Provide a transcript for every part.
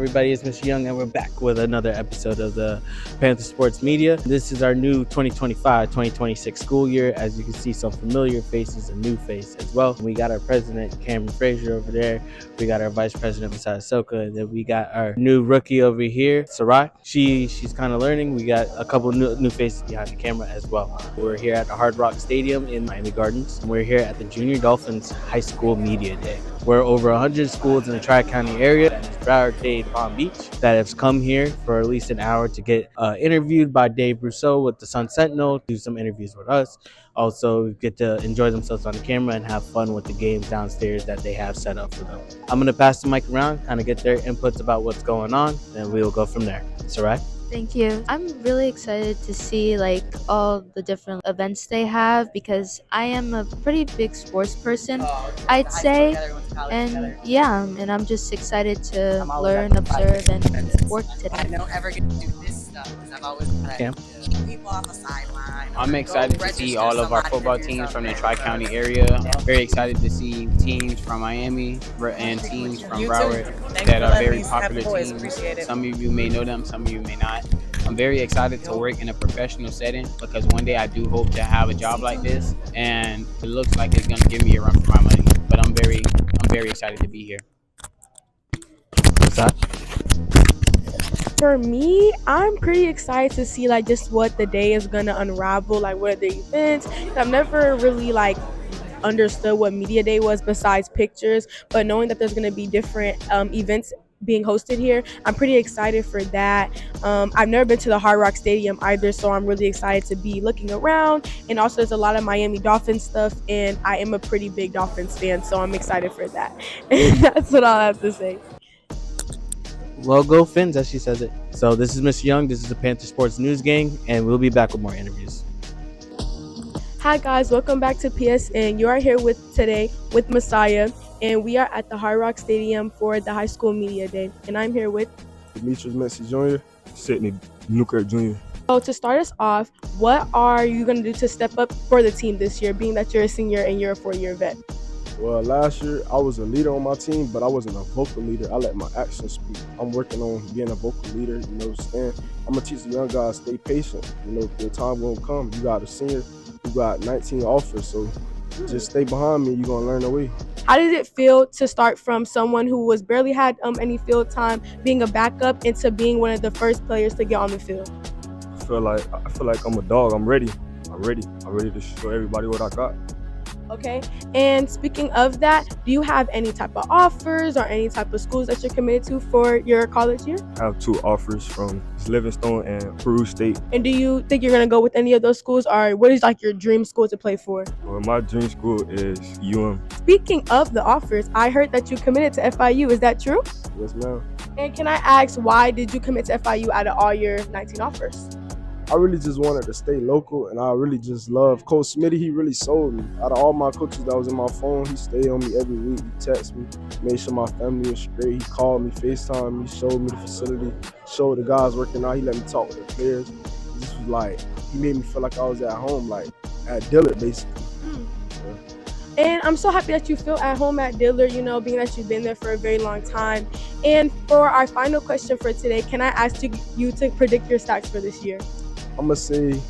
everybody? It's Mr. Young, and we're back with another episode of the Panther Sports Media. This is our new 2025-2026 school year. As you can see, some familiar faces, a new face as well. We got our president, Cameron Frazier, over there. We got our vice president, Masai Soka, and then we got our new rookie over here, Sarai. She's kind of learning. We got a couple new faces behind the camera as well. We're here at the Hard Rock Stadium in Miami Gardens. We're here at the Junior Dolphins High School Media Day. We're over 100 schools in the Tri-County area, and Broward, Dade, Palm Beach, that have come here for at least an hour to get interviewed by Dave Brousseau with the Sun Sentinel, do some interviews with us. Also get to enjoy themselves on the camera and have fun with the games downstairs that they have set up for them. I'm going to pass the mic around, kind of get their inputs about what's going on, and we'll go from there. Sarai? Thank you. I'm really excited to see all the different events they have because I am a pretty big sports person, I'd say. And yeah, and I'm just excited to learn, observe, and work today. I don't ever get to do this stuff because I've always had people off the sideline. I'm excited to see all of our football teams from the Tri-County area. Very excited to see teams from Miami and teams from Broward that are very popular teams. Some of you may know them, some of you may not. I'm very excited to work in a professional setting because one day I do hope to have a job like this, and it looks like it's going to give me a run for my money. But I'm very excited to be here. What's that? For me, I'm pretty excited to see just what the day is gonna unravel, what are the events. I've never really understood what media day was besides pictures, but knowing that there's gonna be different events being hosted here, I'm pretty excited for that. I've never been to the Hard Rock Stadium either, so I'm really excited to be looking around. And also there's a lot of Miami Dolphins stuff, and I am a pretty big Dolphins fan, so I'm excited for that. And that's what I'll have to say. Well, go Fins, as she says it. So this is Mr. Young. This is the Panther Sports News Gang, and we'll be back with more interviews. Hi guys, welcome back to PSN. You are here today with Messiah, and we are at the Hard Rock Stadium for the High School Media Day. And I'm here with Demetrius Messi Jr., Sidney Newkirk Jr. So to start us off, what are you going to do to step up for the team this year, being that you're a senior and you're a 4-year vet? Well, last year I was a leader on my team, but I wasn't a vocal leader. I let my actions speak. I'm working on being a vocal leader, I'm going to teach the young guys, stay patient. The time won't come. You got a senior, you got 19 offers, so just stay behind me, you're going to learn the way. How did it feel to start from someone who was barely had any field time, being a backup, into being one of the first players to get on the field? I feel like I'm a dog. I'm ready. I'm ready to show everybody what I got. Okay, and speaking of that, do you have any type of offers or any type of schools that you're committed to for your college year? I have 2 offers from Livingstone and Peru State. And do you think you're going to go with any of those schools, or what is your dream school to play for? Well, my dream school is UM. Speaking of the offers, I heard that you committed to FIU. Is that true? Yes, ma'am. And can I ask, why did you commit to FIU out of all your 19 offers? I really just wanted to stay local, and I really just love Coach Smitty. He really sold me. Out of all my coaches that was in my phone, he stayed on me every week. He texted me, made sure my family was straight. He called me, FaceTime me, showed me the facility, showed the guys working out. He let me talk with the players. This was he made me feel like I was at home, at Dillard, basically. Yeah. And I'm so happy that you feel at home at Dillard, being that you've been there for a very long time. And for our final question for today, can I ask you to predict your stats for this year? I'm going to say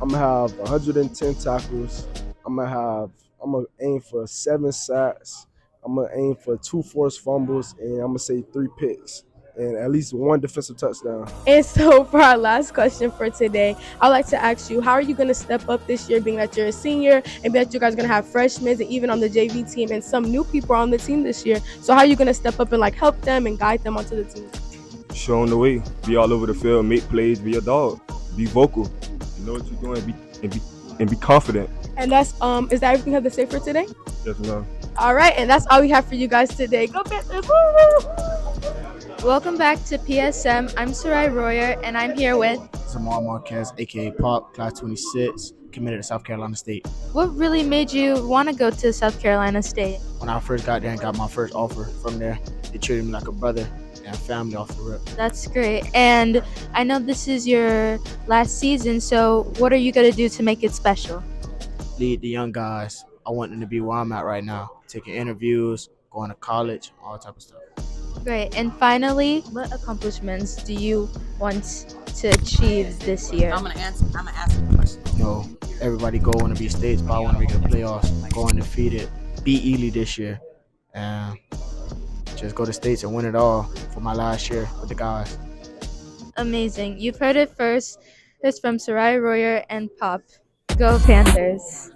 I'm going to have 110 tackles. I'm going to aim for 7 sacks. I'm going to aim for 2 forced fumbles, and I'm going to say 3 picks and at least 1 defensive touchdown. And so for our last question for today, I'd like to ask you, how are you going to step up this year, being that you're a senior and that you guys are going to have freshmen and even on the JV team and some new people on the team this year? So how are you going to step up and help them and guide them onto the team? Show them the way. Be all over the field, make plays, be a dog. Be vocal. You know what you're doing, and be confident. And that's is that everything you have to say for today? Yes, ma'am. All right, and that's all we have for you guys today. Go Panthers! Welcome back to PSM. I'm Sarai Royer, and I'm here with Zamar Marquez, aka Pop, class 26, committed to South Carolina State. What really made you want to go to South Carolina State? When I first got there and got my first offer from there, they treated me like a brother and family off the rip. That's great. And I know this is your last season, so what are you going to do to make it special? Lead the young guys. I want them to be where I'm at right now, taking interviews, going to college, all type of stuff. Great. And finally, what accomplishments do you want to achieve this year? I'm gonna ask you a question. You know, everybody go want to be states, but I want to make the playoffs, go undefeated, beat Ely this year, and just go to states and win it all for my last year with the guys. Amazing. You've heard it first. It's from Sarai Royer and Pop. Go Panthers.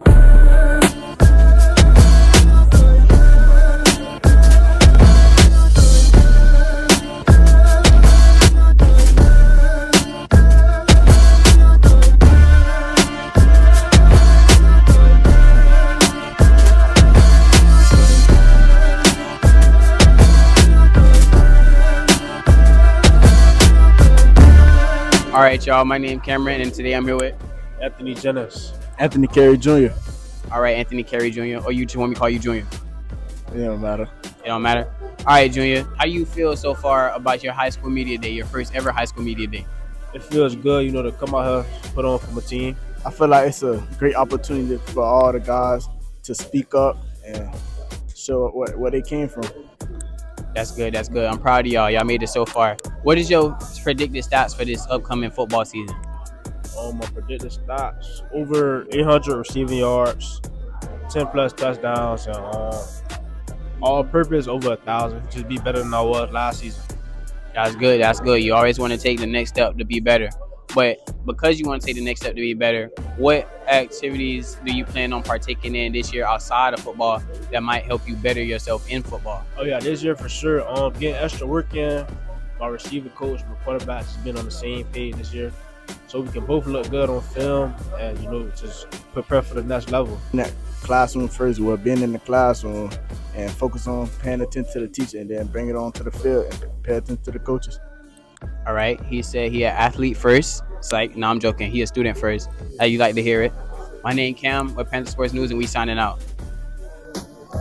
All right, y'all. My name is Cameron, and today I'm here with. Anthony Jennings. Anthony Carey Jr. All right, Anthony Carey Jr. Or you just want me to call you Junior? It don't matter. It don't matter. All right, Junior. How you feel so far about your high school media day, your first ever high school media day? It feels good, to come out here, put on for my team. I feel like it's a great opportunity for all the guys to speak up and show where they came from. That's good. That's good. I'm proud of y'all. Y'all made it so far. What is your predicted stats for this upcoming football season? My predicted stats, over 800 receiving yards, 10 plus touchdowns, and all purpose over 1,000. Just be better than I was last season. That's good. That's good. You always want to take the next step to be better. But because you want to take the next step to be better, what activities do you plan on partaking in this year outside of football that might help you better yourself in football? Oh yeah, this year for sure. Getting extra work in. My receiver coach, my quarterback has been on the same page this year, so we can both look good on film and just prepare for the next level. In that classroom first, being in the classroom and focus on paying attention to the teacher, and then bring it on to the field and pay attention to the coaches. All right. He said he an athlete first. Psych. No, I'm joking. He a student first. How you like to hear it? My name Cam with Panther Sports News, and we signing out.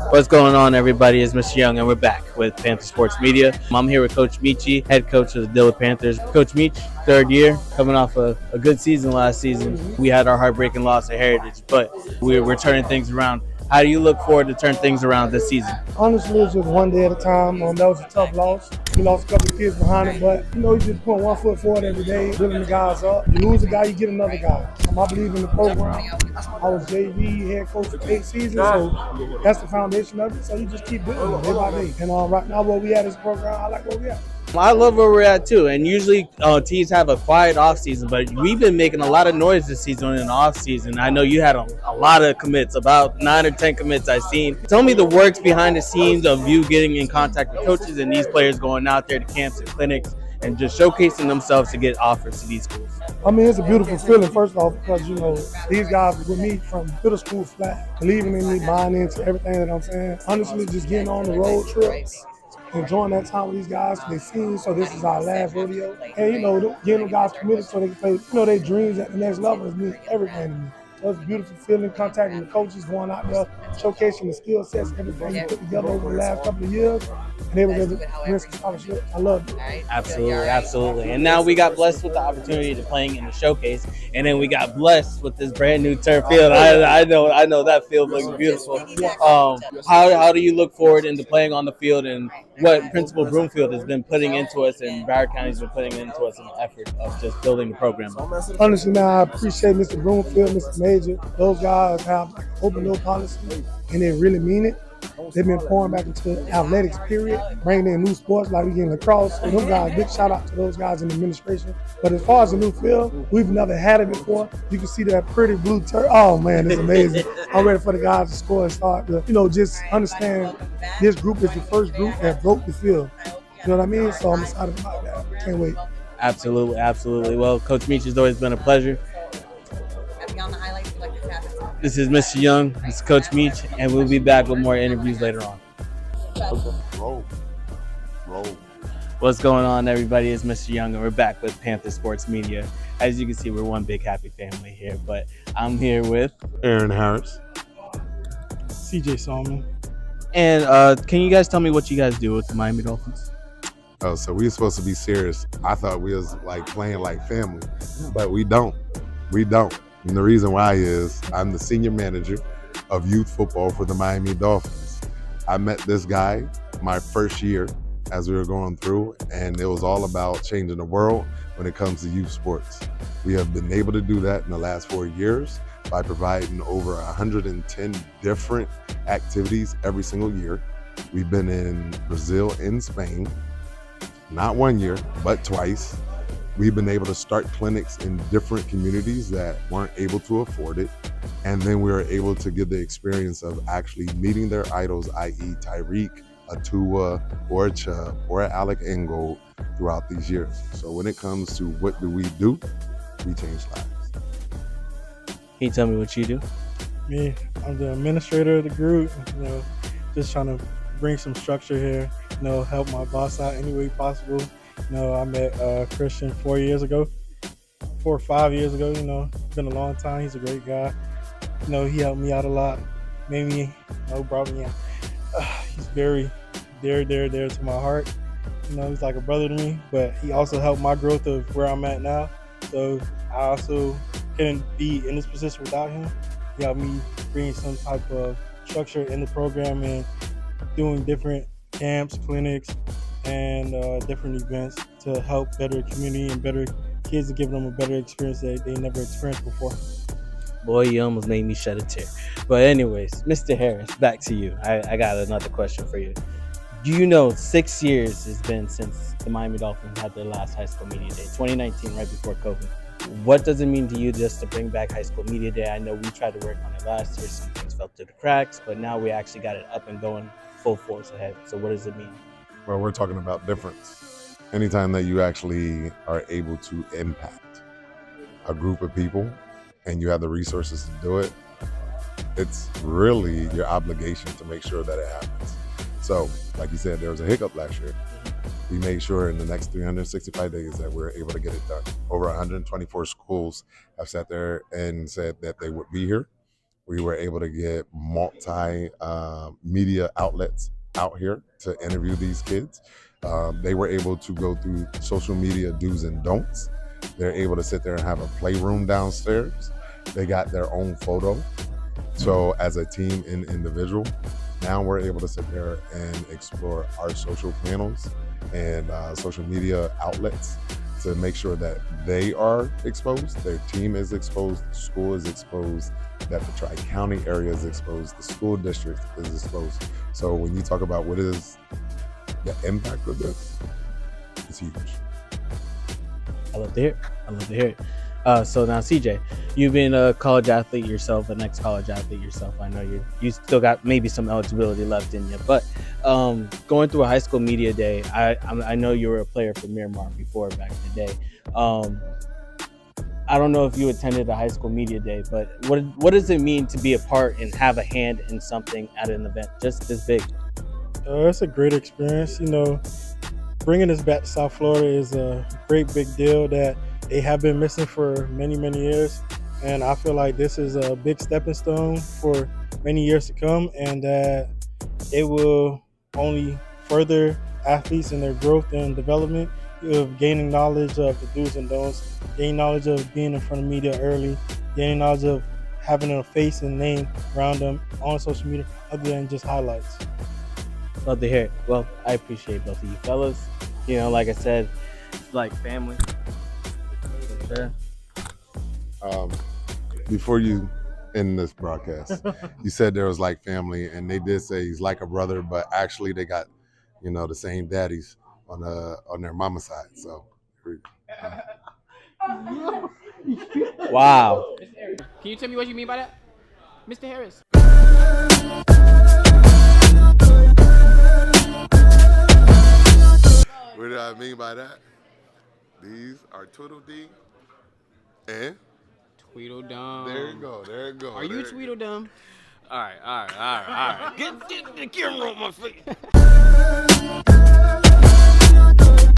What's going on, everybody? It's Mr. Young, and we're back with Panther Sports Media. I'm here with Coach Michi, head coach of the Dillard Panthers. Coach Mich, third year, coming off a good season last season. We had our heartbreaking loss of Heritage, but we're turning things around. How do you look forward to turn things around this season? Honestly, it's just one day at a time. That was a tough loss. We lost a couple of kids behind it, but you just put 1 foot forward every day, building the guys up. You lose a guy, you get another guy. I believe in the program. I was JV head coach for 8 seasons, so that's the foundation of it. So you just keep building it day by day. And right now, where we at as a program, I like where we at. I love where we're at too, and usually teams have a quiet off season, but we've been making a lot of noise this season in the off season. I know you had a lot of commits, about 9 or 10 commits I've seen. Tell me the works behind the scenes of you getting in contact with coaches and these players going out there to camps and clinics and just showcasing themselves to get offers to these schools. It's a beautiful feeling, first off, because, these guys were with me from middle school flat, believing in me, buying into everything that I'm saying. Honestly, just getting on the road trips, enjoying that time with these guys. They seen, so this is our last rodeo. And, getting them guys committed so they can play, their dreams at the next level is mean everything to me. So it's a beautiful feeling, contacting the coaches, going out there, showcasing the skill sets, everything we put together over the last couple of years. And they were able to win some scholarships. I love it. Absolutely. And now we got blessed with the opportunity to playing in the showcase, and then we got blessed with this brand new turf field. I know that field looks beautiful. How do you look forward into playing on the field, and what Principal Broomfield has been putting into us and Broward County's been putting into us in the effort of just building the program? Honestly, man, I appreciate Mr. Broomfield, Mr. Major. Those guys have like open door policy, and they really mean it. They've been pouring back into athletics, period, bringing in new sports like we get lacrosse. So those guys, big shout out to those guys in the administration. But as far as the new field, we've never had it before. You can see that pretty blue turf. Oh man, it's amazing. I'm ready for the guys to score and start to, just understand this group is the first group that broke the field. You know what I mean? So I'm excited about that. Can't wait. Absolutely. Well, Coach Meach, it's always been a pleasure. This is Mr. Young, this is Coach Meach, and we'll be back with more interviews later on. Roll. What's going on, everybody? It's Mr. Young, and we're back with Panther Sports Media. As you can see, we're one big happy family here, but I'm here with Aaron Harris. CJ Salmon. And can you guys tell me what you guys do with the Miami Dolphins? Oh, so we were supposed to be serious. I thought we was like playing like family, but we don't. And the reason why is I'm the senior manager of youth football for the Miami Dolphins. I met this guy my first year as we were going through, and it was all about changing the world when it comes to youth sports. We have been able to do that in the last 4 years by providing over 110 different activities every single year. We've been in Brazil and Spain, not 1 year, but twice. We've been able to start clinics in different communities that weren't able to afford it. And then we were able to get the experience of actually meeting their idols, i.e. Tyreek, a Tua, or a Chubb, or an Alec Ingold throughout these years. So when it comes to what do, we change lives. Can you tell me what you do? Me, I'm the administrator of the group, just trying to bring some structure here, help my boss out any way possible. I met Christian 4 or 5 years ago, it's been a long time. He's a great guy. He helped me out a lot, made me, brought me in. He's very dear to my heart. He's like a brother to me, but he also helped my growth of where I'm at now. So I also couldn't be in this position without him. He helped me bring some type of structure in the program and doing different camps, clinics, and different events to help better community and better kids, and give them a better experience that they never experienced before. Boy, you almost made me shed a tear. But anyways, Mr. Harris, back to you. I got another question for you. Do you know 6 years has been since the Miami Dolphins had their last High School Media Day, 2019, right before COVID? What does it mean to you just to bring back High School Media Day? I know we tried to work on it last year. Some things fell through the cracks, but now we actually got it up and going full force ahead. So what does it mean? Well, we're talking about difference. Anytime that you actually are able to impact a group of people and you have the resources to do it, it's really your obligation to make sure that it happens. So, like you said, there was a hiccup last year. We made sure in the next 365 days that we're able to get it done. Over 124 schools have sat there and said that they would be here. We were able to get media outlets out here to interview these kids. They were able to go through social media do's and don'ts. They're able to sit there and have a playroom downstairs. They got their own photo. So as a team and individual, now we're able to sit there and explore our social channels and social media outlets to make sure that they are exposed, their team is exposed, the school is exposed, that the Tri-County area is exposed, the school district is exposed. So when you talk about what is the impact of this, it's huge. I love to hear it. So now, CJ, you've been a college athlete yourself, an ex-college athlete yourself. I know you still got maybe some eligibility left in you, but going through a High School Media Day, I know you were a player for Miramar before back in the day. I don't know if you attended a High School Media Day, but what does it mean to be a part and have a hand in something at an event just this big? It's a great experience. Bringing this back to South Florida is a great big deal that they have been missing for many, many years. And I feel like this is a big stepping stone for many years to come, and that it will only further athletes in their growth and development of gaining knowledge of the do's and don'ts, gaining knowledge of being in front of media early, gaining knowledge of having a face and name around them on social media other than just highlights. Love to hear it. Well, I appreciate both of you fellas. Like I said, it's like family. For sure. Before you end this broadcast, you said there was like family, and they did say he's like a brother, but actually they got, the same daddies on their mama side. So. Wow. Can you tell me what you mean by that, Mr. Harris? What do I mean by that? These are Tweedledee and Tweedledum. There you go. Are you Tweedledum? All right. Get the camera on my face.